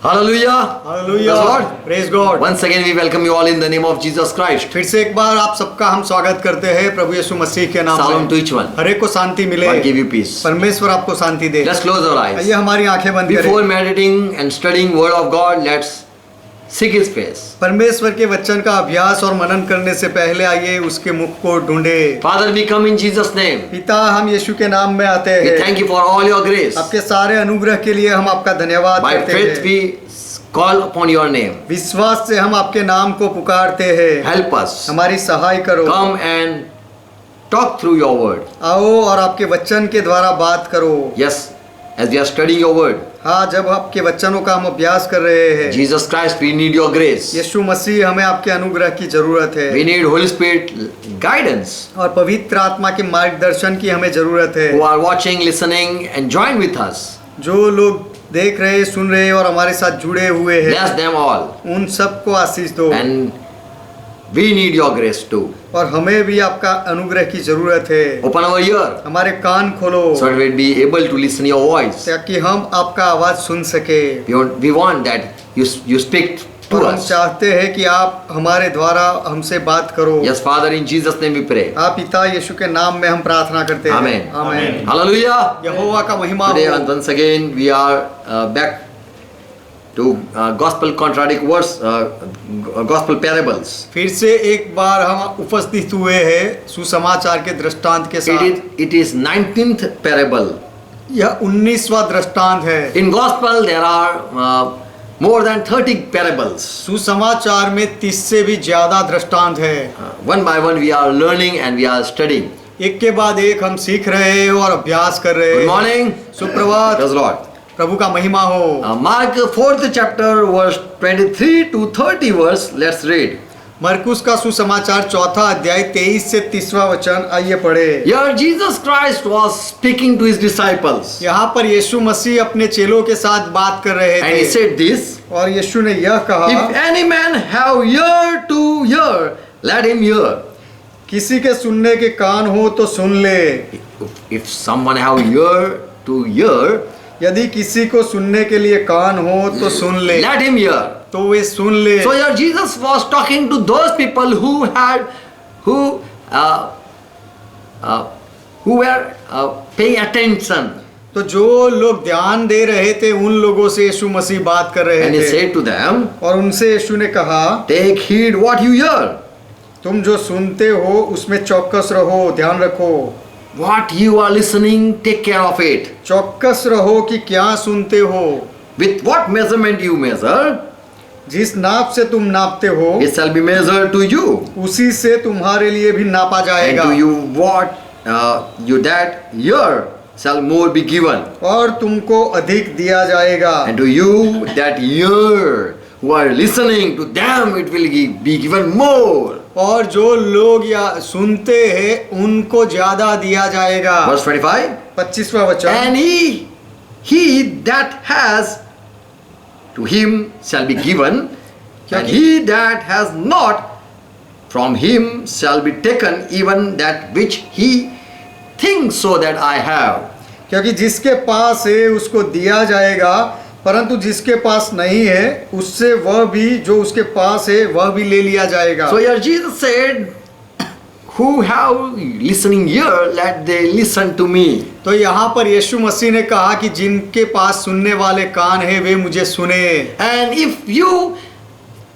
Hallelujah. Hallelujah. Praise God. Praise God. Once again we welcome you all in the name of Jesus Christ. फिर से एक बार आप सबका हम स्वागत करते हैं प्रभु यीशु मसीह के नाम Shalom to में। each one. हर एक को शांति मिले। God give you peace. परमेश्वर आपको शांति दे। Let's close our eyes. आइए हमारी आंखें बंद Before करें। meditating and studying word of God, let's seek His face. परमेश्वर के वचन का अभ्यास और मनन करने से पहले आइए उसके मुख को ढूंढे। Father, we come in Jesus' name. पिता, हम यीशु के नाम में आते We हैं। thank you for all your grace. आपके सारे अनुग्रह के लिए हम आपका धन्यवाद By करते faith हैं। we call upon your name. विश्वास से हम आपके नाम को पुकारते हैं। Help us. हमारी सहाय करो। Come and talk through your word. आओ और आपके वचन के द्वारा बात करो। Yes, as we are studying your word. हाँ, जब आपके वचनों का हम अभ्यास कर रहे हैं, Jesus Christ, we need your grace. यीशु मसीह, हमें आपके अनुग्रह की जरूरत है। We need Holy Spirit guidance. और पवित्र आत्मा के मार्गदर्शन की हमें जरूरत है। Who are watching, listening and join with us. जो लोग देख रहे, सुन रहे और हमारे साथ जुड़े हुए हैं, Bless them all. उन सबको आशीष दो। And we need your grace too. और हमें भी आपका अनुग्रह की जरूरत है। Open our ear हमारे कान खोलो so that we'll be able to listen your voice. ताकि हम आपका आवाज सुन सके। We want that you speak to और हम us. चाहते हैं कि आप हमारे द्वारा हमसे बात करो। Yes, Father, in Jesus' name we pray. आप पिता यीशु के नाम में हम प्रार्थना करते हैं। Amen. आमीन। Hallelujah. यहोवा का महिमा Today हो। once again we are back to gospel contradict words, gospel parables. फिर से एक बार हम उपस्थित हुए हैं सुसमाचार के दृष्टांत के साथ। It is 19th parable. यह 19वां दृष्टांत है। In gospel there are more than 30 parables. सुसमाचार में 30 से भी ज्यादा दृष्टांत है। One by one we are learning and we are studying. एक के बाद एक हम सीख रहे हैं और अभ्यास कर रहे हैं। Good morning. सुप्रभात। Praise the Lord. प्रभु का महिमा हो। Mark 4th chapter verse 23 to 30 verse. Let's read. मरकुस का सुसमाचार 4था अध्याय 23 से 30वां वचन, आइए पढ़े। Here Jesus Christ was speaking to his disciples. यहाँ पर यीशु मसीह अपने चेलों के साथ बात कर रहे And he थे said this. और यीशु ने यह कहा, If any man have ear to hear, let him hear. किसी के सुनने के कान हो तो सुन ले। If someone have ear to hear, यदि किसी को सुनने के लिए कान हो तो सुन ले। let him hear. तो वे सुन ले। So here Jesus was talking to those people who were paying attention. तो जो लोग ध्यान दे रहे थे उन लोगों से यीशु मसीह बात कर रहे And he थे said to them, और उनसे यीशु ने कहा, take heed what you hear. तुम जो सुनते हो उसमें चौकस रहो, ध्यान रखो। What you are listening, take care of it. चौकस रहो कि क्या सुनते हो। With what measurement you measure, जिस नाप से तुम नापते हो it shall be measured to you. उसी से तुम्हारे लिए भी नापा And जाएगा। to you what you that hear shall more be given. और तुमको अधिक दिया जाएगा। And to you that hear, who are listening, to them it will be given more. और जो लोग या सुनते हैं उनको ज्यादा दिया जाएगा। Verse 25. 25वां वचन, And he that has, to him shall be given, and he that has not, from him shall be taken even that which he thinks so that I have. क्योंकि जिसके पास है उसको दिया जाएगा, परंतु जिसके पास नहीं है उससे वह भी जो उसके पास है वह भी ले लिया जाएगा। So here Jesus said, who have listening ear, let they listen to me. तो यहाँ पर यीशु मसीह ने कहा कि जिनके पास सुनने वाले कान है वे मुझे सुने। And if you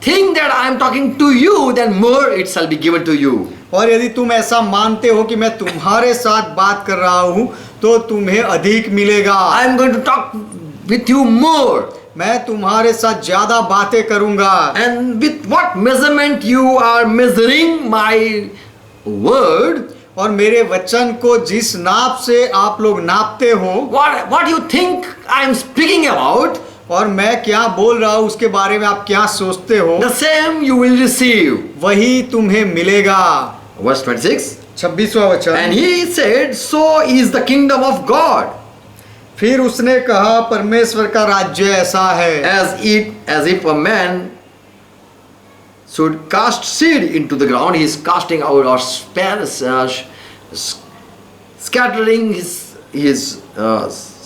think that I am talking to you, then more it shall be given to you. और यदि तुम ऐसा मानते हो कि मैं तुम्हारे साथ बात कर रहा हूँ तो तुम्हें अधिक मिलेगा। I am going to talk with you more. मैं तुम्हारे साथ ज्यादा बातें करूंगा। And with what measurement you are measuring my word, और मेरे वचन को जिस नाप से आप लोग नापते हो, what you think I am speaking about, और मैं क्या बोल रहा हूँ उसके बारे में आप क्या सोचते हो, the same you will receive. वही तुम्हें मिलेगा। Verse 26. 26वां वचन, And he said, so is the kingdom of God. फिर उसने कहा परमेश्वर का राज्य ऐसा है, As if a man should cast seed into the ground, he is casting out or scattering his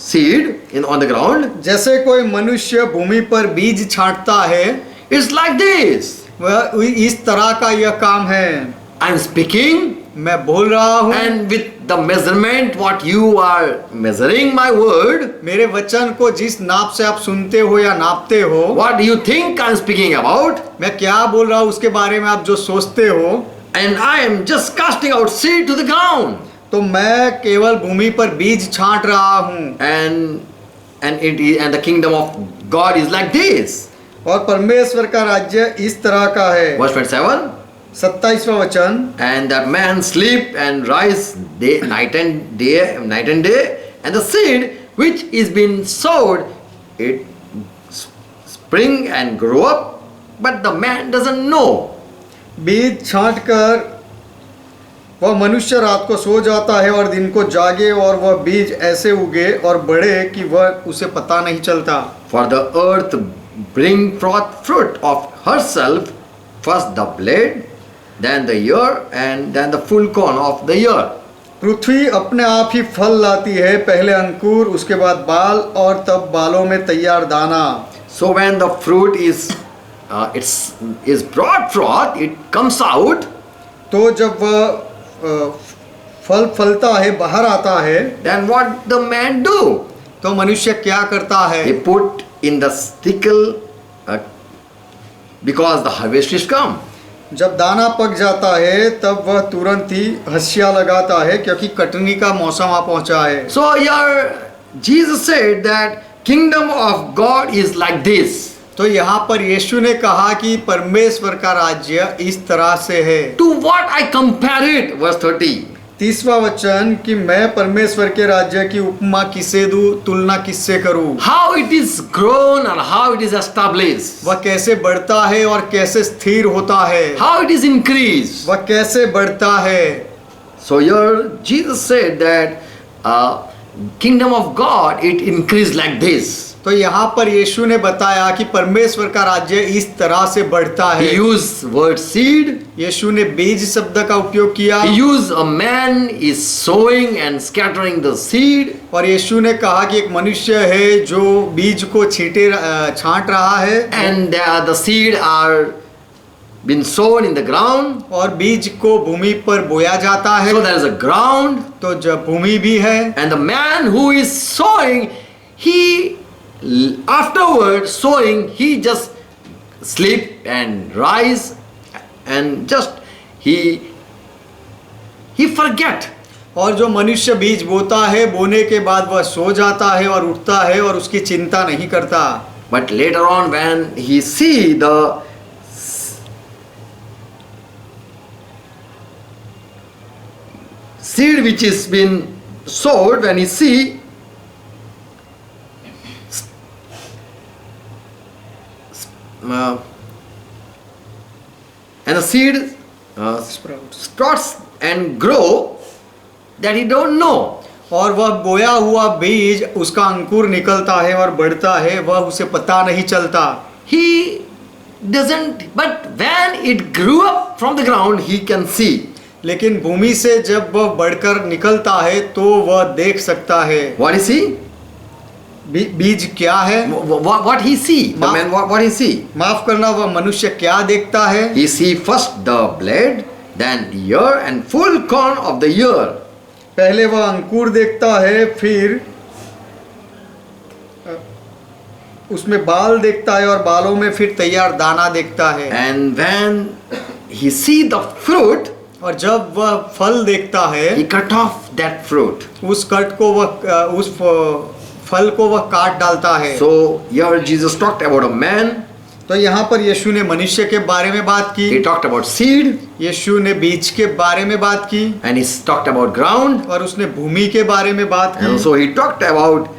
seed on the ground. जैसे कोई मनुष्य भूमि पर बीज छांटता है, It's like this. वह इस तरह का यह काम है। I'm speaking, मैं बोल रहा हूँ, and with the measurement what you are measuring my word, मेरे वचन को जिस नाप से आप सुनते हो या नापते हो, what do you think I'm speaking about? मैं क्या बोल रहा हूँ उसके बारे में आप जो सोचते हो, And I am just casting out seed to the ground. तो मैं केवल भूमि पर बीज छांट रहा हूँ। And the kingdom of God is like this. और परमेश्वर का राज्य इस तरह का है। Verse 27. 27वां वचन, And that man sleep and rise day, night and day, and the seed which is been sowed, it spring and grow up, but the man doesn't know. बीज छांट कर वह मनुष्य रात को सो जाता है और दिन को जागे, और वह बीज ऐसे उगे और बढ़े कि वह उसे पता नहीं चलता। For the earth bring forth fruit of herself, first the blade, then the ear, and then the full corn of the ear. पृथ्वी अपने आप ही फल लाती है, पहले अंकुर, उसके बाद बाल, और तब बालों में तैयार दाना। So when the fruit is brought forth, it comes out. तो जब वह फल फलता है, बाहर आता है, Then what the man do? तो मनुष्य क्या करता है? He put in the sickle because the harvest is come. जब दाना पक जाता है तब वह तुरंत ही हंसिया लगाता है, क्योंकि कटनी का मौसम आ पहुंचा है। So here Jesus said that kingdom of God is like this. तो यहाँ पर यीशु ने कहा कि परमेश्वर का राज्य इस तरह से है। To what I compare it? Verse 30. 30वां वचन, कि मैं परमेश्वर के राज्य की उपमा किसे दूं, तुलना किससे करूं? How it is grown and how it is established. वह कैसे बढ़ता है और कैसे स्थिर होता है? How it is increased. वह कैसे बढ़ता है? So here Jesus said that kingdom of God it increased like this. तो यहाँ पर यीशु ने बताया कि परमेश्वर का राज्य इस तरह से बढ़ता He है। used word seed. यीशु ने बीज शब्द का उपयोग किया, He used a man is sowing and scattering the seed. और यीशु ने कहा कि एक मनुष्य है जो बीज को छांट रहा है, And the seed are been sown in the ground. और बीज को भूमि पर बोया जाता है। So there is a ground. तो जब भूमि भी है, And the man who is sowing, he afterward sowing, he just sleep and rise and just he forget. और जो मनुष्य बीज बोता है, बोने के बाद वह सो जाता है और उठता है और उसकी चिंता नहीं करता। But later on when he see the seed which is been sowed, when he see and the seed sprouts and grow, that he don't know. और वह बोया हुआ बीज, उसका अंकुर निकलता है और बढ़ता है, वह उसे पता नहीं चलता। He doesn't, but when it grew up from the ground, he can see. लेकिन भूमि से जब वह बढ़कर निकलता है तो वह देख सकता है। What is he? बीज क्या है? What he see? The man, what he see? माफ करना, वह मनुष्य क्या देखता है? He see first the blade, then the ear and full corn of the ear. पहले वह अंकुर देखता है, फिर उसमें बाल देखता है और बालों में फिर तैयार दाना देखता है। And when he see the fruit, और जब वह फल देखता है, he cut off that fruit. उस कट को वह उस फल को वह काट डालता है। So here Jesus talked about a man. तो यहाँ पर यीशु ने मनुष्य के बारे में बात की, He talked about seed, यीशु ने बीज के बारे में बात की, and he talked about ground. और उसने भूमि के बारे में बात And की, also he talked about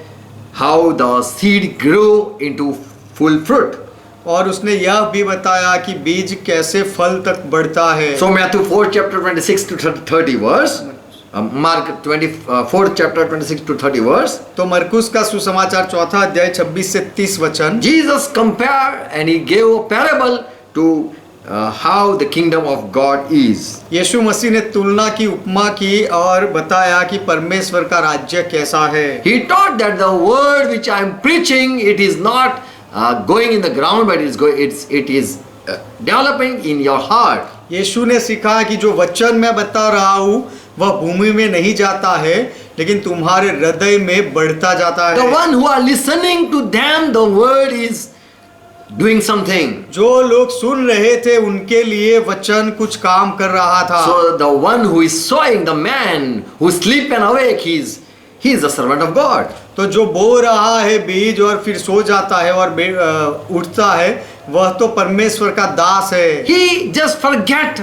how the seed grew into full fruit. और उसने यह भी बताया कि बीज कैसे फल तक बढ़ता है। So Matthew 4 chapter 26 to 30 verse, Mark 24 chapter 26 to 30 verse. तो मरकुस का सुसमाचार चौथा अध्याय 26 से 30 वचन, Jesus compared and he gave a parable to how the kingdom of God is. यीशु मसीह ने तुलना की, उपमा की और बताया कि परमेश्वर का राज्य कैसा है। He taught that the word which I am preaching, it is not going in the ground, but it is developing in your heart. यीशु ने सिखाया कि जो वचन मैं बता रहा हूँ वह भूमि में नहीं जाता है, लेकिन तुम्हारे हृदय में बढ़ता जाता The है। one who are listening to them, the word is doing something. जो लोग सुन रहे थे उनके लिए वचन कुछ काम कर रहा था। So the one who is sowing, the man who sleep and awake, he is the servant of God. तो जो बो रहा है बीज और फिर सो जाता है और उठता है, वह तो परमेश्वर का दास है। He just forget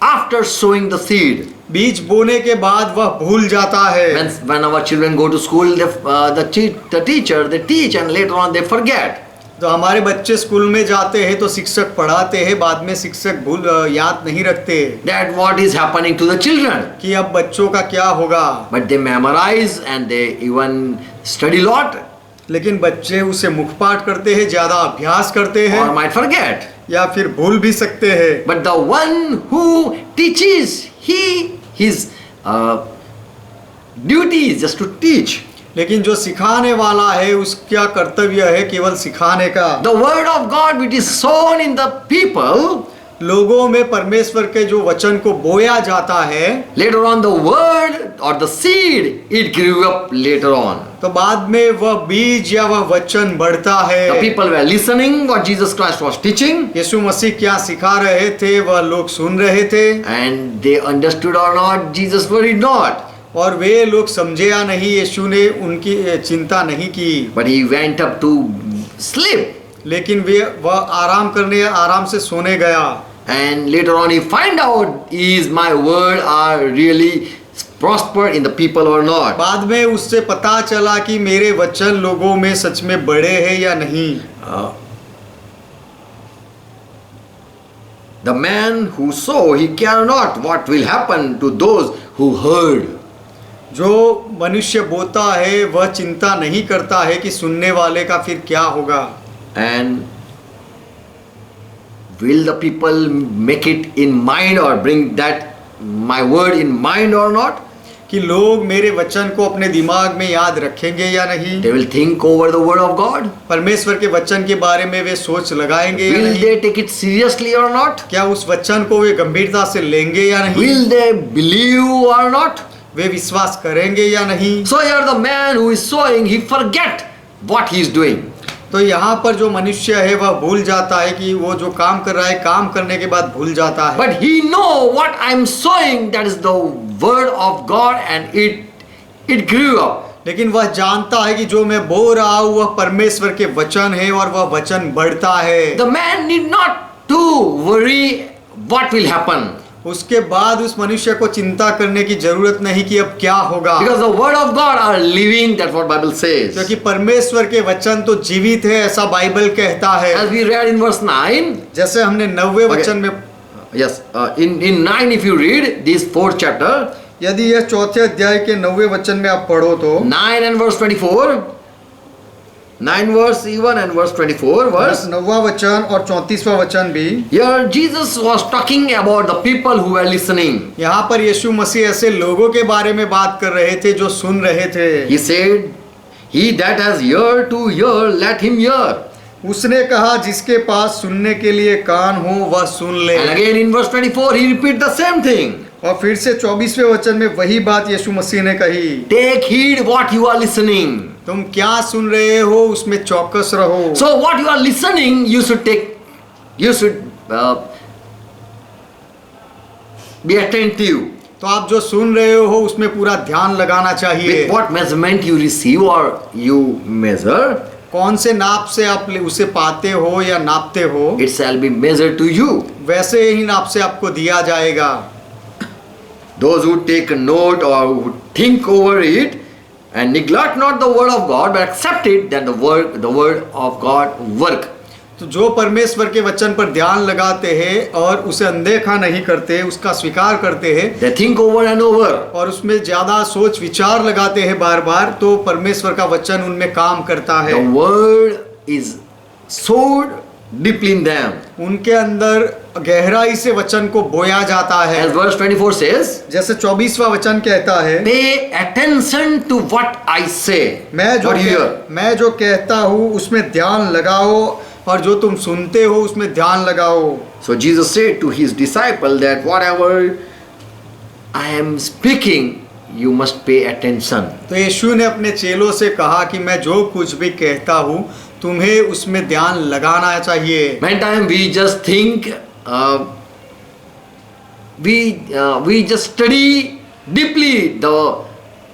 after sowing the seed. बीज बोने के बाद वह भूल जाता है। When our children go to school, the teacher they teach and later on they forget. तो हमारे बच्चे स्कूल में जाते हैं तो शिक्षक पढ़ाते हैं, बाद में शिक्षक याद नहीं रखते That what is happening to the children. कि अब बच्चों का क्या होगा। But they memorize and they even study lot लेकिन बच्चे उसे मुखपाठ करते हैं, ज्यादा अभ्यास करते हैं or might forget. या फिर भूल भी सकते हैं। But the one who teaches, his duty is just to teach. लेकिन जो सिखाने वाला है उसका कर्तव्य है केवल सिखाने का। The word of God which is sown in the people, लोगों में परमेश्वर के जो वचन को बोया जाता है, later on the word or the seed, it grew up later on. तो बाद में वह बीज या वह वचन बढ़ता है। The people were listening what Jesus Christ was teaching, यीशु मसीह क्या सिखा रहे थे वह लोग सुन रहे थे, and they understood or not, Jesus worried not. और वे लोग समझे या नहीं, यीशु ने उनकी चिंता नहीं की। But he went up to sleep, लेकिन वह आराम से सोने गया। and later on he find out, is my word are really prosper in the people or not. बाद में उससे पता चला कि मेरे वचन लोगों में सच में बढ़े हैं या नहीं। The man who saw, he care not what will happen to those who heard. जो मनुष्य बोता है वह चिंता नहीं करता है कि सुनने वाले का फिर क्या होगा। And will the people make it in mind or bring that my word in mind or not? कि लोग मेरे वचन को अपने दिमाग में याद रखेंगे या नहीं। They will think over the word of God. परमेश्वर के वचन के बारे में वे सोच लगाएंगे या Will नहीं। they take it seriously or not? क्या उस वचन को वे गंभीरता से लेंगे या नहीं। Will they believe or not? वे विश्वास करेंगे या नहीं। So here the man who is sowing, he forget what he is doing. तो यहाँ पर जो मनुष्य है वह भूल जाता है कि वो जो काम कर रहा है, काम करने के बाद भूल जाता है। But he know what I am sowing, that is the word of God, and it grew up. लेकिन वह जानता है कि जो मैं बो रहा हूँ वह परमेश्वर के वचन है और वह वचन बढ़ता है। The man need not to worry what will happen. उसके बाद उस मनुष्य को चिंता करने की जरूरत नहीं कि अब क्या होगा, Because the word of God are living, that's what Bible says. क्योंकि परमेश्वर के वचन तो जीवित है, ऐसा बाइबल कहता है। As we read in verse 9, जैसे हमने 9वें वचन में, yes, in 9 if you read this 4th chapter, यदि यह 4थे अध्याय के 9वें वचन में आप पढ़ो तो 9 and verse 24, 9 verse even and verse 24 verse, 9वां वचन और 34वां वचन भी, here Jesus was talking about the people who were listening. यहाँ पर यीशु मसीह ऐसे लोगों के बारे में बात कर रहे थे जो सुन रहे थे। He said, he that has ear to hear, let him hear. उसने कहा जिसके पास सुनने के लिए कान हो वह सुन ले। And again in verse 24 he repeat the same thing. और फिर से 24वें वचन में वही बात यीशु मसीह ने कही, Take heed what you are listening. तुम क्या सुन रहे हो उसमें चौकस रहो। So what you are listening, you should be attentive. तो आप जो सुन रहे हो उसमें पूरा ध्यान लगाना चाहिए। With what measurement you receive or you measure, कौन से नाप से आप उसे पाते हो या नापते हो, it shall be measured to you. वैसे ही नाप से आपको दिया जाएगा। Those who take a note or who think over it and neglect not the word of God but accept it, that the word of God work. तो जो परमेश्वर के वचन पर ध्यान लगाते हैं और उसे अनदेखा नहीं करते, उसका स्वीकार करते हैं, They think over and over. और उसमें ज्यादा सोच विचार लगाते हैं बार बार, तो परमेश्वर का वचन उनमें काम करता है। The word is sowed deeply in them. उनके अंदर गहराई से वचन को बोया जाता है। As verse 24 says, जैसे 24वां वचन कहता है, pay attention to what I say. मैं जो कहता हूँ उसमें ध्यान लगाओ, और जो तुम सुनते हो उसमें ध्यान लगाओ। So Jesus said to his disciple that whatever I am speaking, you must pay attention. तो यीशु ने अपने चेलों से कहा कि मैं जो कुछ भी कहता हूँ तुम्हें उसमें ध्यान लगाना चाहिए। Many times we just think, we just study deeply the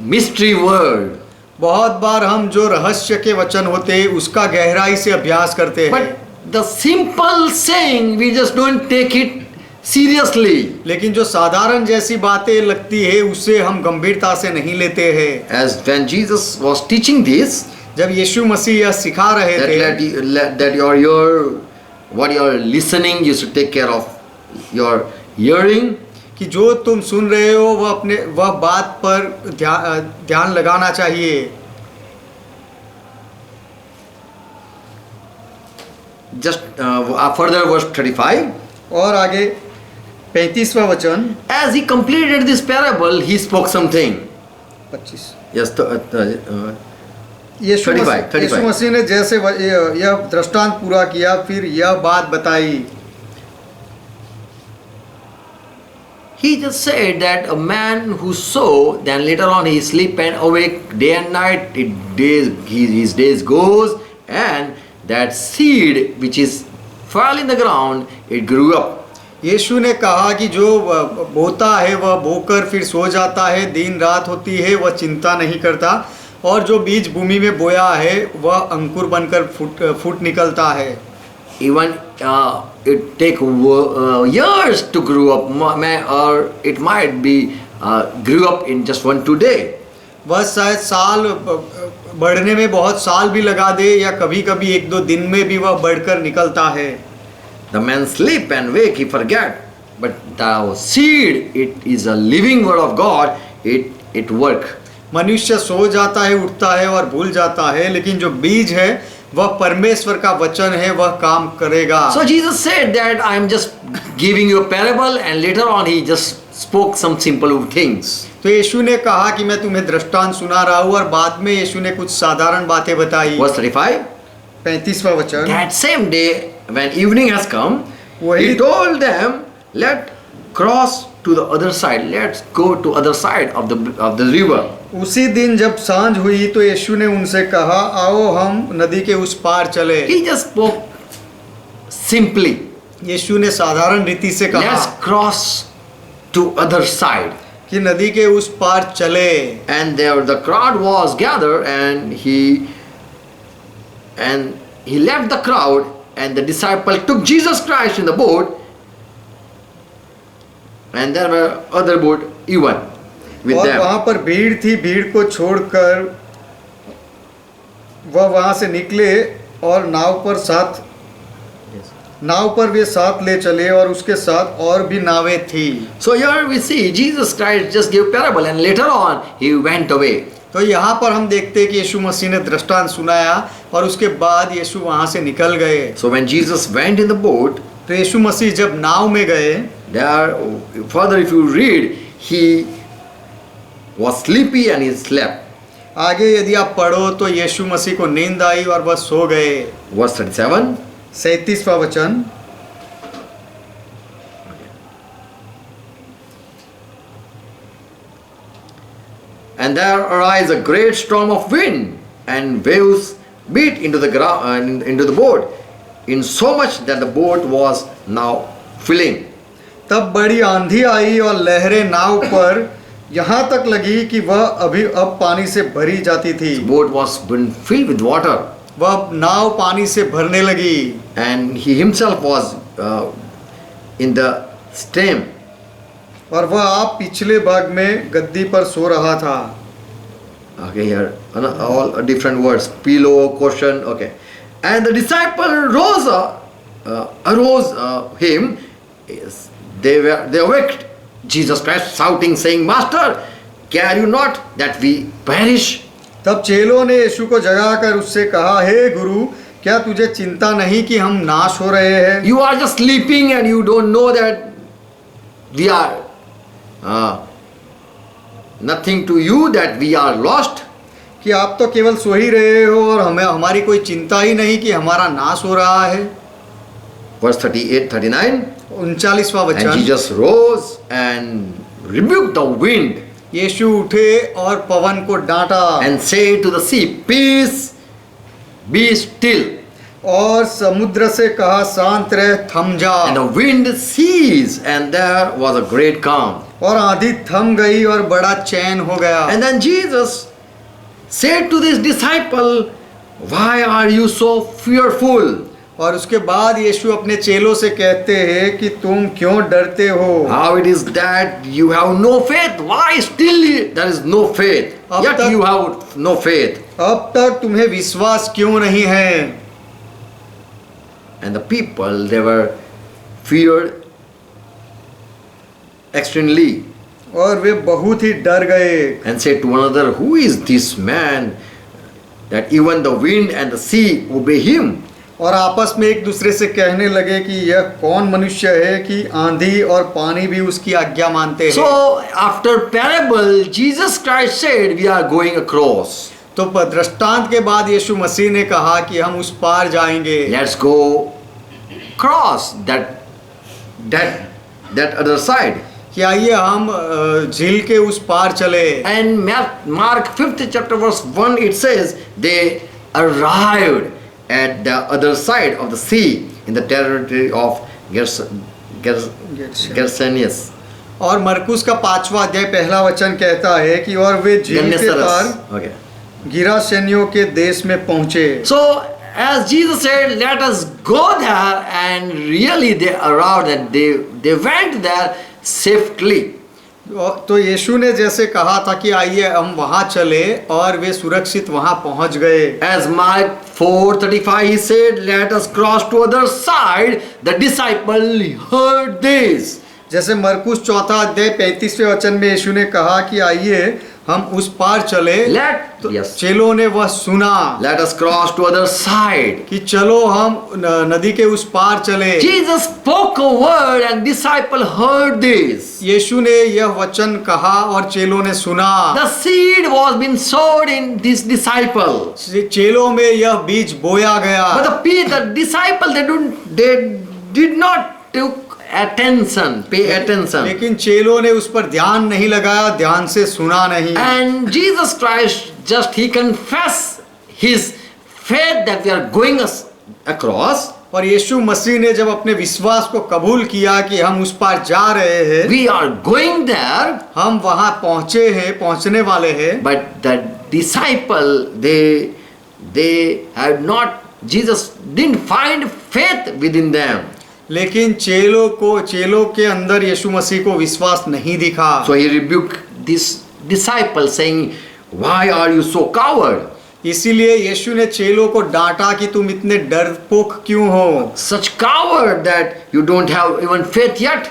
mystery word. बहुत बार हम जो रहस्य के वचन होते हैं उसका गहराई से अभ्यास करते हैं, But the simple saying, we just don't take it seriously. लेकिन जो साधारण जैसी बातें लगती है उसे हम गंभीरता से नहीं लेते हैं। As when Jesus was teaching this, जब यीशु मसीह यह सिखा रहे थे that what you are listening, you should take care of your hearing. कि जो तुम सुन रहे हो वह बात पर ध्यान लगाना चाहिए। Just further verse 35. और आगे 35वां वचन, As he completed this parable, he spoke something. 25। Yes, यीशु 35। मसीह ने जैसे यह दृष्टांत पूरा किया फिर यह बात बताई। He just said that a man who sow, then later on he sleep and awake day and night, his days goes, and that seed which is fell in the ground, it grew up. यीशु ने कहा कि जो बोता है वह बोकर फिर सो जाता है, दिन रात होती है वह चिंता नहीं करता, और जो बीज भूमि में बोया है वह अंकुर बनकर फूट निकलता है। Even it take years to grow up, or it might be grew up in just 1-2 days. वह शायद साल बढ़ने में बहुत साल भी लगा दे, या कभी कभी 1-2 दिन में भी वह बढ़कर निकलता है। The man sleep and wake, he forget, but the seed, it is a living word of God, it work. मनुष्य सो जाता है, उठता है और भूल जाता है, लेकिन जो बीज है वह परमेश्वर का वचन है, वह काम करेगा। So Jesus said that I am just giving you a parable, and later on he just spoke some simple things. तो यीशु ने कहा कि मैं तुम्हें दृष्टांत सुना रहा हूँ, और बाद में यीशु ने कुछ साधारण बातें बताई। Verse 35. 35वां वचन, That same day when evening has come, he told them, let cross to the other side. Let's go to other side of the river. उसी दिन जब सांझ हुई तो यीशु ने उनसे कहा, आओ हम नदी के उस पार चले। He just spoke simply. यीशु ने साधारण रीति से कहा, Let's cross to other side. कि नदी के उस पार चले। And there the crowd was gathered, and he left the crowd, and the disciple took Jesus Christ in the boat, and there were other boat even with और them. वहाँ पर भीड़ थी, भीड़ को छोड़कर वह वहाँ से निकले और नाव पर वे साथ ले चले, और उसके साथ और भी नावें थी। So here we see Jesus Christ just gave parable, and later on he went away. तो यहाँ पर हम देखते हैं कि यीशु मसीह ने दृष्टांत सुनाया और उसके बाद यीशु वहाँ से निकल गए। So when Jesus went in the boat, तो यीशु मसीह जब नाव में गए, there further if you read, he was sleepy and he slept. आगे यदि आप पढ़ो तो यीशु मसीह को नींद आई और वह सो गए। Verse 37. 37वां वचन, And there arose a great storm of wind, and waves beat into the ground, into the boat, in so much that the boat was now filling. तब बड़ी आंधी आई और लहरें नाव पर यहाँ तक लगी कि वह अब पानी से भरी जाती थी। The boat was filled with water, वह नाव पानी से भरने लगी, and he himself was in the stem. और वह आप पिछले भाग में गद्दी पर सो रहा था। Okay, here all different words, pillow, cushion. Okay, and the disciple arose him. Yes, they awaked Jesus Christ, shouting, saying, Master, care you not that we perish? तब चेलों ने यीशु को जगाकर उससे कहा, हे गुरु, क्या तुझे चिंता नहीं कि हम नाश हो रहे हैं? You are just sleeping and you don't know that we are nothing to you, that we are lost. कि आप तो केवल सो ही रहे हो और हमें हमारी कोई चिंता ही नहीं कि हमारा नाश हो रहा है। Verse 38, 39. 39वां And वचन, Jesus rose and rebuked the wind यीशु उठे और पवन को डांटा and said to the sea, Peace, be still. और समुद्र से कहा, शांत रह, थम जा। And the wind ceased, and there was a great calm. और आंधी थम गई और बड़ा चैन हो गया। And then Jesus said to his disciple, Why are you so fearful? और उसके बाद यीशु अपने चेलों से कहते हैं कि तुम क्यों डरते हो? How it is that you have no faith? Why still there is no faith? अब Yet तक- you have no faith. अब तक तुम्हें विश्वास क्यों नहीं है? And the people, they were feared extremely और वे बहुत ही डर गए and said to one another, Who is this man that even the wind and the sea obey him? और आपस में एक दूसरे से कहने लगे कि यह कौन मनुष्य है कि आंधी और पानी भी उसकी आज्ञा मानते हैं। So after parable, Jesus Christ said, We are going across. तो दृष्टांत के बाद यीशु मसीह ने कहा कि हम उस पार जाएंगे। Let's go cross that other side. कि आइए हम झील के उस पार चले। And Mark 5th chapter verse 1, it says they arrived at the other side of the sea in the territory of Gersenes. और मरकुस का 5वां अध्याय पहला वचन कहता है कि और वे झील के पार Okay. गिरासेनियों के देश में पहुंचे। So as Jesus said, let us go there, and really they arrived and they went there safely. तो यीशु ने जैसे कहा था कि आइए हम वहां चले और वे सुरक्षित वहां पहुंच गए। As Mark 4:35 he said, let us cross to other side. The disciple heard this. जैसे मरकुस 4 अध्याय 35वें वचन में यीशु ने कहा कि आइए हम उस पार चले, तो Yes. चेलों ने वह सुना Let us cross to other side. कि चलो हम नदी के उस पार चले। Jesus spoke a word and disciple heard this. यीशु ने यह वचन कहा और चेलों ने सुना। The seed was been sowed in this disciple. चेलों में यह बीज बोया गया। But the disciple they did not took attention, pay attention. लेकिन चेलों ने उस पर ध्यान नहीं लगाया, ध्यान से सुना नहीं। And Jesus Christ just he confessed his faith that we are going across. और यीशु मसीह ने जब अपने विश्वास को कबूल किया कि हम उस पार जा रहे हैं, We are going there. हम वहां पहुंचे हैं, पहुंचने वाले हैं। But the disciple they had not. Jesus didn't find faith within them. लेकिन चेलों के अंदर यीशु मसीह को विश्वास नहीं दिखा। So he rebuked this disciple saying, Why are you so coward? इसीलिए यीशु ने चेलों को डांटा कि तुम इतने डरपोक क्यों हो? Such coward that you don't have even faith yet.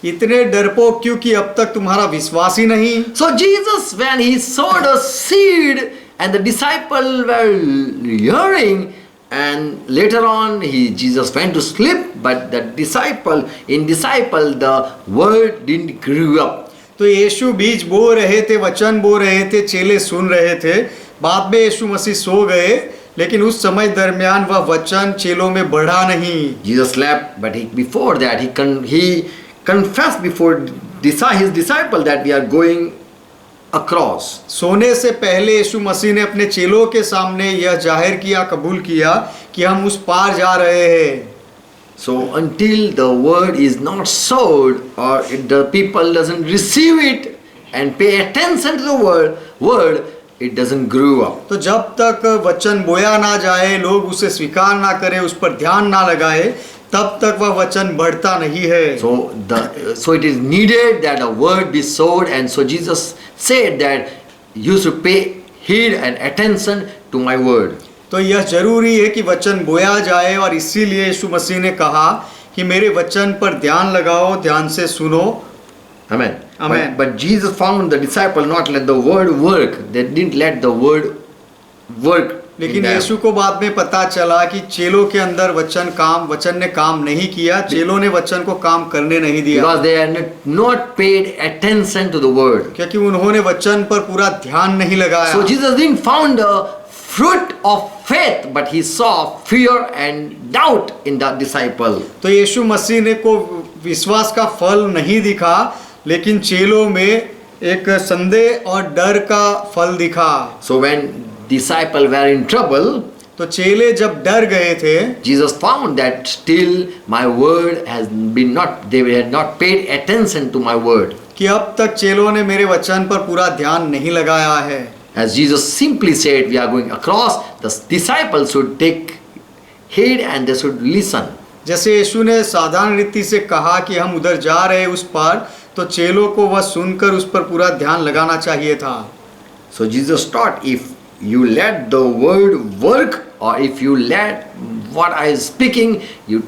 इतने डरपोक क्यों कि अब तक तुम्हारा विश्वास ही नहीं। So Jesus, when he sowed a seed and the disciple were hearing, and later on Jesus went to sleep, but the disciple the word didn't grow up. तो यीशु बीज बो रहे थे, वचन बो रहे थे, चेले सुन रहे थे। बाद में यीशु मसीह सो गए, लेकिन उस समय दरमियान वह वचन चेलों में बढ़ा नहीं। Jesus slept, but before that he confessed before his disciple that we are going across. सोने से पहले यीशु मसीह ने अपने चेलों के सामने यह जाहिर किया, कबूल किया कि हम उस पार जा रहे हैं। So until the word is not sowed, or the people doesn't receive it and pay attention to the word, it doesn't grow up. तो जब तक वचन बोया ना जाए, लोग उसे स्वीकार ना करें, उस पर ध्यान ना लगाए, तब तक वह वचन बढ़ता नहीं है। So it is needed that the word be sowed, and so Jesus said that you should pay heed and attention to my word. तो यह जरूरी है कि वचन बोया जाए, और इसीलिए यीशु मसीह ने कहा कि मेरे वचन पर ध्यान लगाओ, ध्यान से सुनो। Amen. Amen. But Jesus found the disciple not let the word work. They didn't let the word work. in लेकिन them. यीशु को बाद में पता चला कि चेलों के अंदर वचन ने काम नहीं किया, चेलों ने वचन को काम करने नहीं दिया, Because they had not paid attention to the word. क्योंकि उन्होंने वचन पर पूरा ध्यान नहीं लगाया। So Jesus didn't found the fruit of faith, but he saw fear and doubt in the disciple. तो यीशु मसीह ने को विश्वास का फल नहीं दिखा, लेकिन चेलों में एक संदेह और डर का फल दिखा। So when disciple were in trouble, तो चेले जब डर गए थे, Jesus found that still my word has been not, they had not paid attention to my word. कि अब तक चेलों ने मेरे वचन पर पूरा ध्यान नहीं लगाया है। As Jesus simply said, we are going across, the disciples should take heed and they should listen. जैसे यीशु ने साधारण रीति से कहा कि हम उधर जा रहे हैं उस पार, तो चेलों को वह सुनकर उस पर पूरा ध्यान लगाना चाहिए था। So Jesus taught, if you let the word work, or if you let what I is speaking, you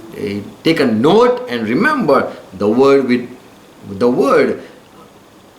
take a note and remember the word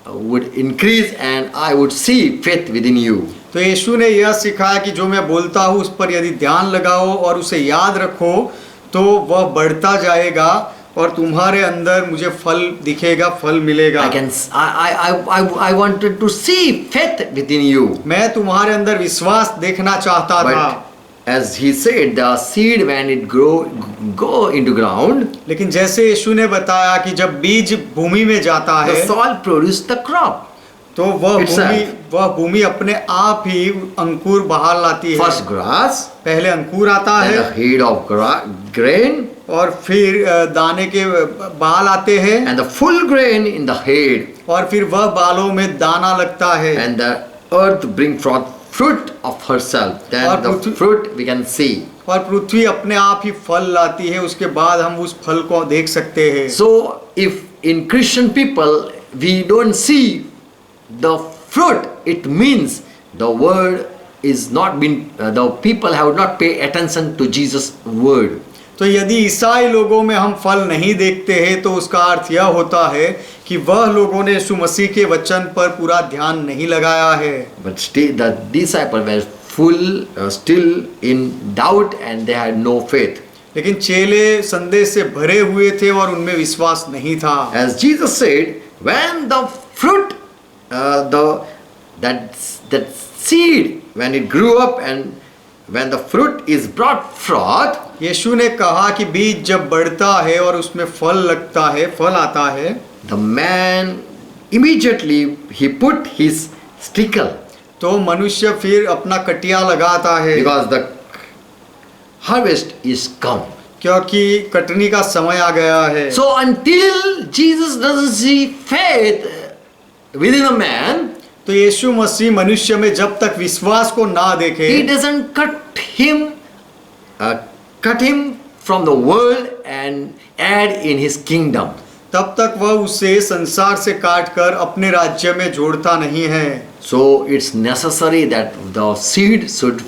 would increase and I would see faith within you. तो यीशु ने यह सिखाया कि जो मैं बोलता हूँ उस पर यदि ध्यान लगाओ और उसे याद रखो, तो वह बढ़ता जाएगा और तुम्हारे अंदर मुझे फल दिखेगा, फल मिलेगा। I wanted to see faith within you. मैं तुम्हारे अंदर विश्वास देखना चाहता था। But as he said, the seed when it go into ground, लेकिन जैसे यीशु ने बताया कि जब बीज भूमि में जाता the है, soil produces the crop. तो वह भूमि अपने आप ही अंकुर बाहर लाती है। First grass, पहले अंकुर आता then है, the head of grain, और फिर दाने के बाल आते हैं, and the full grain in the head, और फिर वह बालों में दाना लगता है, and the earth bring forth fruit of herself. Then the fruit we can see. और पृथ्वी अपने आप ही फल लाती है, उसके बाद हम उस फल को देख सकते हैं। So if in Christian people we don't see the fruit, it means the word is not been, the people have not paid attention to Jesus' word. तो यदि ईसाई लोगों में हम फल नहीं देखते हैं, तो उसका अर्थ यह होता है कि वह लोगों ने यीशु मसीह के वचन पर पूरा ध्यान नहीं लगाया है। But still the disciples were still in doubt and they had no faith. लेकिन चेले संदेह से भरे हुए थे और उनमें विश्वास नहीं था। As Jesus said, when the fruit, that seed, when it grew up and when the fruit is brought forth, यीशु ने कहा कि बीज जब बढ़ता है और उसमें फल लगता है, फल आता है, the man immediately he put his stickle, तो मनुष्य फिर अपना कटिया लगाता है, because the harvest is come. क्योंकि कटनी का समय आ गया है। So until Jesus doesn't see faith within a man, तो यीशु मसीह मनुष्य में जब तक विश्वास को ना देखे, he doesn't cut him from the world and add in his kingdom. तब तक वह उसे संसार से काटकर अपने राज्य में जोड़ता नहीं है। So it's necessary that the seed should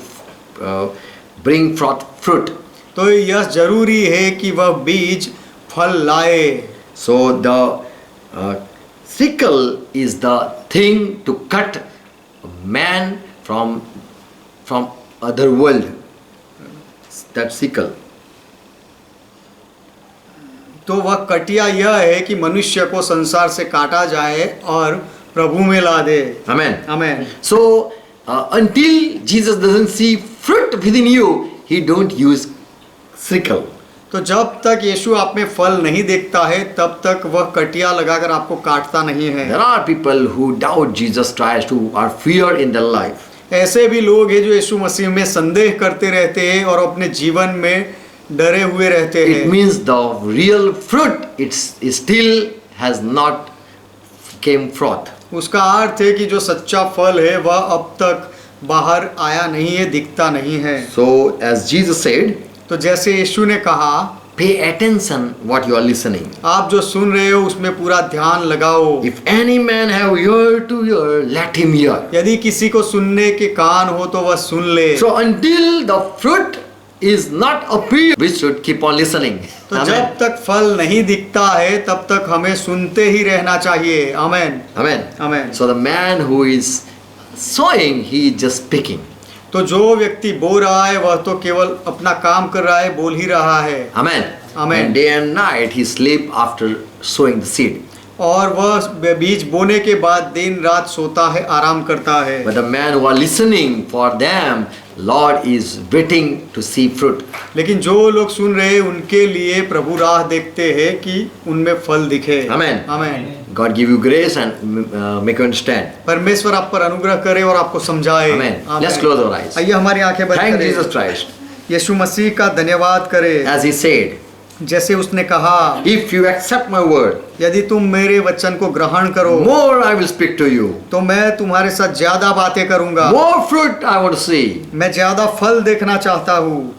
bring forth fruit. तो यह जरूरी है कि वह बीज फल लाए। So the sickle is the thing to cut man from other world. That sickle. तो वह कटिया यह है कि मनुष्य को संसार से काटा जाए और प्रभु में ला दे। Amen. Amen. So until Jesus doesn't see fruit within you, he don't use sickle. तो जब तक यीशु आप में फल नहीं देखता है, तब तक वह कटिया लगाकर आपको काटता नहीं है। There are people who doubt Jesus Christ, who are fear in their life. ऐसे भी लोग हैं जो यीशु मसीह में संदेह करते रहते हैं और अपने जीवन में डरे हुए रहते It हैं। means the real fruit it still has not came forth. उसका अर्थ है कि जो सच्चा फल है वह अब तक बाहर आया नहीं है, दिखता नहीं है। So as Jesus said, तो जैसे यीशु ने कहा, pay attention what you are listening. आप जो सुन रहे हो उसमें पूरा ध्यान लगाओ। If any man have ear to hear, let him hear. यदि किसी को सुनने के कान हो तो वह सुन ले। So until the fruit is not appear, we should keep on listening. तो Amen. जब तक फल नहीं दिखता है तब तक हमें सुनते ही रहना चाहिए। आमेन। Amen. Amen. So the man who is sowing, he is just picking. तो जो व्यक्ति बो रहा है वह तो केवल अपना काम कर रहा है, बोल ही रहा है। Amen. Amen. And day and night he sleep after sowing the seed. और वह बीज बोने के बाद दिन रात सोता है, आराम करता है। But the man who are listening, for them, Lord is waiting to see fruit. लेकिन जो लोग सुन रहे हैं उनके लिए प्रभु राह देखते हैं कि उनमें फल दिखे। Amen. Amen. God give you grace and make you understand. परमेश्वर आप पर अनुग्रह करे और आपको समझाए। Amen. Amen. Let's close our eyes. आइए हमारी आंखें बंद Thank करें। Jesus Christ. यीशु मसीह का धन्यवाद करें। As he said, जैसे उसने कहा, if you accept my word, यदि तुम मेरे वचन को ग्रहण करो more I will speak to you. तो मैं तुम्हारे साथ ज्यादा बातें करूंगा, More fruit I want to see. मैं ज्यादा फल देखना चाहता हूँ।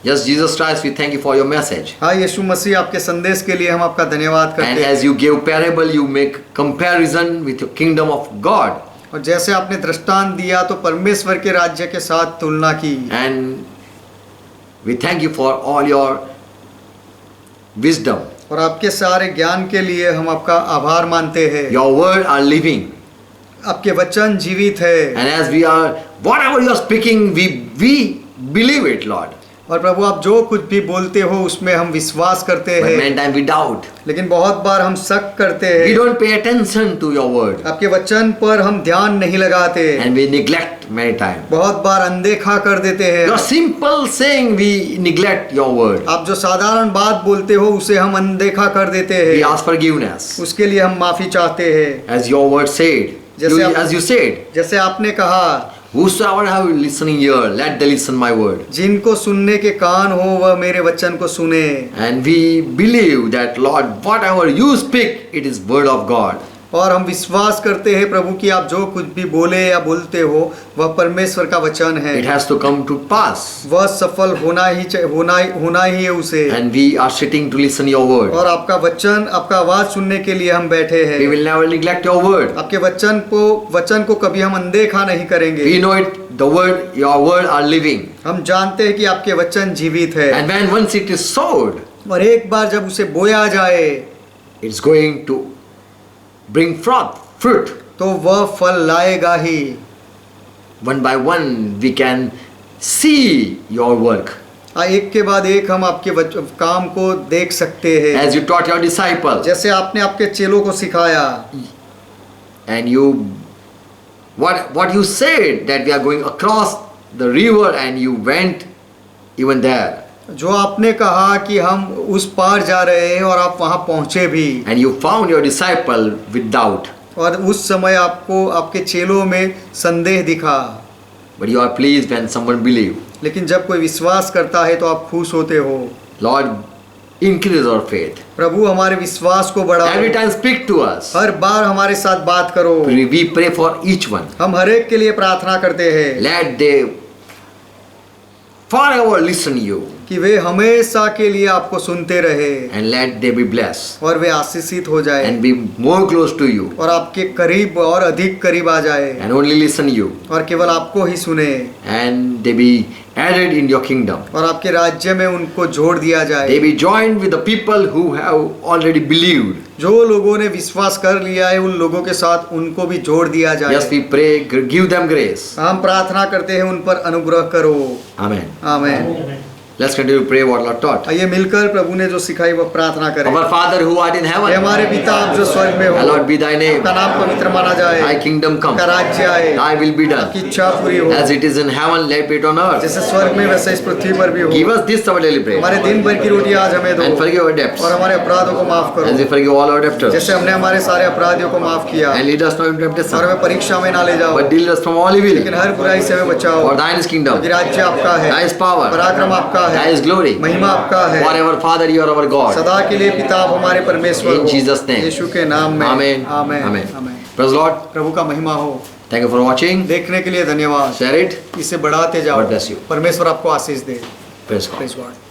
Yes, Jesus Christ, we thank you for your message. हाँ यीशु मसीह, आपके संदेश के लिए हम आपका धन्यवाद And करते हैं। as you gave parable, you make comparison with your kingdom of God. और जैसे आपने दृष्टांत दिया तो परमेश्वर के राज्य के साथ तुलना की। And we thank you for all your wisdom. और आपके सारे ज्ञान के लिए हम आपका आभार मानते हैं। Your word are living. आपके वचन जीवित है। And as we are, whatever you are speaking, we believe it, Lord. और प्रभु आप जो कुछ भी बोलते हो उसमें हम विश्वास करते But हैं, many times we doubt. लेकिन बहुत बार हम शक करते We हैं। don't pay attention to your word. आपके वचन पर हम ध्यान नहीं लगाते, And we neglect many times. बहुत बार अनदेखा कर देते हैं। Your simple saying, we neglect your word. आप जो साधारण बात बोलते हो उसे हम अनदेखा कर देते We हैं, ask forgiveness. उसके लिए हम माफी चाहते हैं। As your word said, as you said, जैसे आपने कहा, whosoever have listening ear, let them listen my word. जिनको सुनने के कान हो वह मेरे वचन को सुने। And we believe that, Lord, whatever you speak, it is word of God. और हम विश्वास करते हैं प्रभु कि आप जो कुछ भी बोले या बोलते हो वह परमेश्वर का वचन है। It has to come to pass. वह सफल होना ही है उसे। And we are sitting to listen your word. और आपका वचन, आपका आवाज सुनने के लिए हम बैठे हैं। We will never neglect your word. आपके वचन को कभी हम अनदेखा नहीं करेंगे। We know it, your word are living. हम जानते हैं कि आपके वचन जीवित है। And when once it is sowed, और एक बार जब उसे बोया जाए it's going to bring forth fruit. तो वह फल लाएगा ही। One by one we can see your work. एक के बाद एक हम आपके काम को देख सकते हैं। As you taught your disciples. जैसे आपने आपके चेलों को सिखाया। And what you said, that we are going across the river, and you went even there. जो आपने कहा कि हम उस पार जा रहे हैं और आप वहां पहुंचे भी। And you found your disciple with doubt. और उस समय आपको आपके चेलों में संदेह दिखा। But you are pleased when someone believe. लेकिन जब कोई विश्वास करता है तो आप खुश होते हो। Lord, increase our faith. प्रभु हमारे विश्वास को बढ़ाओ। Every time speak to us. हर बार हमारे साथ बात करो। We pray for each one. हम हर एक के लिए प्रार्थना करते हैं। Let they forever listen you. कि वे हमेशा के लिए आपको सुनते रहे। And let they be blessed. और वे आशीषित हो जाए। And be more close to you. और आपके करीब और अधिक करीब आ जाए। And only listen you. और केवल आपको ही सुने। And they be added in your kingdom. और आपके राज्य में उनको जोड़ दिया जाए। They be joined with the people who have already believed. जो लोगों ने विश्वास कर लिया है उन लोगों के साथ उनको भी जोड़ दिया जाए। Yes, we pray, give them grace. हम प्रार्थना करते हैं उन पर अनुग्रह करो। Amen. आमीन। Let's continue to pray what Lord taught. आइए मिलकर प्रभु ने जो सिखाई वह प्रार्थना करें। Our Father who art in hey heaven, हमारे पिता आप जो स्वर्ग में हो, hallowed be thy name. आपका नाम पवित्र माना जाए। Thy kingdom come. आपका राज्य आए। Thy will be done. आपकी इच्छा पूरी हो। As it is in heaven, let it be on earth. जैसे स्वर्ग में वैसे इस पृथ्वी पर भी हो। Give us this our daily bread. हमारे दिन भर की रोटी आज हमें दो। And forgive our debts. और हमारे अपराधों को माफ करो। As we forgive all our debtors. जैसे हमने हमारे सारे अपराधियों को माफ किया। And lead us not into और temptation. हमें परीक्षा में ना ले जाओ। But deliver us from all evil. लेकिन हर बुराई से हमें बचाओ। For thine is kingdom. क्योंकि राज्य आपका है। Thy is power. पराक्रम आपका है। Thy is glory. महिमा आपका है। Forever, Father, you are our God. सदा के लिए पिता आप हमारे परमेश्वर In हो। Jesus' name. यीशु के नाम में। Amen. आमेन। Amen. आमेन। Praise Lord. प्रभु का महिमा हो। Thank you for watching. देखने के लिए धन्यवाद। Share it. इसे बढ़ाते जाओ। God bless you. परमेश्वर आपको आशीष दे। Praise God. Praise God.